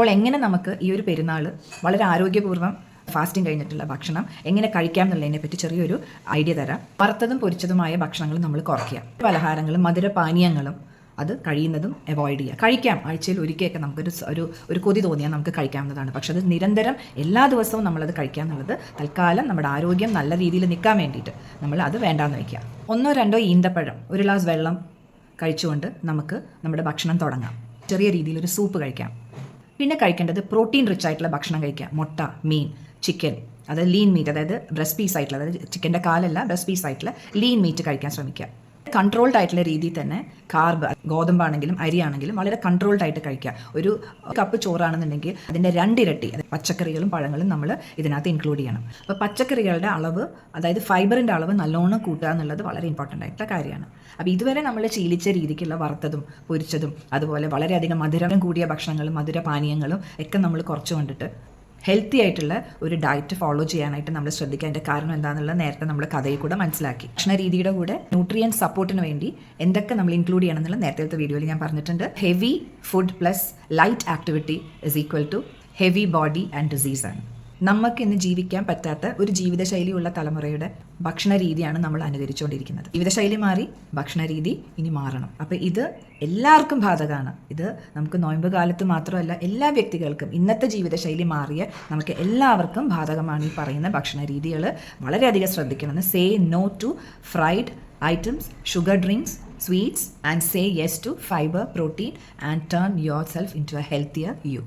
അപ്പോൾ എങ്ങനെ നമുക്ക് ഈ ഒരു പെരുന്നാൾ വളരെ ആരോഗ്യപൂർവ്വം ഫാസ്റ്റിംഗ് കഴിഞ്ഞിട്ടുള്ള ഭക്ഷണം എങ്ങനെ കഴിക്കാം എന്നുള്ളതിനെ പറ്റി ചെറിയൊരു ഐഡിയ തരാം. വറുത്തതും പൊരിച്ചതുമായ ഭക്ഷണങ്ങൾ നമ്മൾ കുറയ്ക്കുക. പലഹാരങ്ങളും മധുരപാനീയങ്ങളും അത് കഴിയുന്നതും അവോയ്ഡ് ചെയ്യുക. കഴിക്കാം, ആഴ്ചയിൽ ഒരിക്കലൊക്കെ നമുക്കൊരു ഒരു കൊതി തോന്നിയാൽ നമുക്ക് കഴിക്കാവുന്നതാണ്. പക്ഷെ അത് നിരന്തരം എല്ലാ ദിവസവും നമ്മളത് കഴിക്കുക എന്നുള്ളത് തൽക്കാലം നമ്മുടെ ആരോഗ്യം നല്ല രീതിയിൽ നിൽക്കാൻ വേണ്ടിയിട്ട് നമ്മൾ അത് വേണ്ടാന്ന് വയ്ക്കുക. 1-2 ഈന്തപ്പഴം, ഒരു ഗ്ലാസ് വെള്ളം കഴിച്ചുകൊണ്ട് നമുക്ക് നമ്മുടെ ഭക്ഷണം തുടങ്ങാം. ചെറിയ രീതിയിൽ ഒരു സൂപ്പ് കഴിക്കാം. പിന്നെ കഴിക്കേണ്ടത് പ്രോട്ടീൻ റിച്ച് ആയിട്ടുള്ള ഭക്ഷണം കഴിക്കുക. മുട്ട, മീൻ, ചിക്കൻ, അതായത് ലീൻ മീറ്റ്, അതായത് ബ്രസ്റ്റ് പീസ് ആയിട്ടുള്ള, അതായത് ചിക്കൻ്റെ കാലല്ല ബ്രസ്റ്റ് പീസ് ആയിട്ടുള്ള ലീൻ മീറ്റ് കഴിക്കാൻ ശ്രമിക്കുക. കൺട്രോൾഡ് ആയിട്ടുള്ള രീതിയിൽ തന്നെ കാർബ്, ഗോതമ്പാണെങ്കിലും അരിയാണെങ്കിലും വളരെ കൺട്രോൾഡ് ആയിട്ട് കഴിക്കുക. ഒരു കപ്പ് ചോറാണെന്നുണ്ടെങ്കിൽ അതിൻ്റെ 2 ഇരട്ടി പച്ചക്കറികളും പഴങ്ങളും നമ്മൾ ഇതിനകത്ത് ഇൻക്ലൂഡ് ചെയ്യണം. അപ്പോൾ പച്ചക്കറികളുടെ അളവ്, അതായത് ഫൈബറിൻ്റെ അളവ് നല്ലോണം കൂട്ടുക എന്നുള്ളത് വളരെ ഇമ്പോർട്ടൻ്റ് ആയിട്ടുള്ള കാര്യമാണ്. അപ്പോൾ ഇതുവരെ നമ്മൾ ശീലിച്ച രീതിക്കുള്ള വറുത്തതും പൊരിച്ചതും അതുപോലെ വളരെയധികം മധുരം കൂടിയ ഭക്ഷണങ്ങളും മധുരപാനീയങ്ങളും ഒക്കെ നമ്മൾ കുറച്ച് കൊണ്ടിട്ട് ഹെൽത്തി ആയിട്ടുള്ള ഒരു ഡയറ്റ് ഫോളോ ചെയ്യാനായിട്ട് നമ്മൾ ശ്രദ്ധിക്കുക. അതിൻ്റെ കാരണം എന്താണെന്നുള്ളത് നേരത്തെ നമ്മൾ കഥയിൽ കൂടെ മനസ്സിലാക്കി. ഭക്ഷണ രീതിയുടെ കൂടെ ന്യൂട്രിയൻ സപ്പോർട്ടിന് വേണ്ടി എന്തൊക്കെ നമ്മൾ ഇൻക്ലൂഡ് ചെയ്യണം എന്നുള്ള നേരത്തെ വീഡിയോയിൽ ഞാൻ പറഞ്ഞിട്ടുണ്ട്. Heavy food plus light activity is equal to heavy body and disease ആണ്. നമുക്ക് ഇന്ന് ജീവിക്കാൻ പറ്റാത്ത ഒരു ജീവിതശൈലിയുള്ള തലമുറയുടെ ഭക്ഷണ രീതിയാണ് നമ്മൾ അനുകരിച്ചുകൊണ്ടിരിക്കുന്നത്. ജീവിതശൈലി മാറി, ഭക്ഷണ രീതി ഇനി മാറണം. അപ്പോൾ ഇത് എല്ലാവർക്കും ബാധകമാണ്. ഇത് നമുക്ക് നോയമ്പ് കാലത്ത് മാത്രമല്ല, എല്ലാ വ്യക്തികൾക്കും ഇന്നത്തെ ജീവിതശൈലി മാറിയ നമുക്ക് എല്ലാവർക്കും ബാധകമാണ് ഈ പറയുന്ന ഭക്ഷണ രീതികൾ. വളരെയധികം ശ്രദ്ധിക്കണം. Say no to fried items, sugar drinks, sweets, and say yes to fiber, protein, and turn yourself into a healthier you.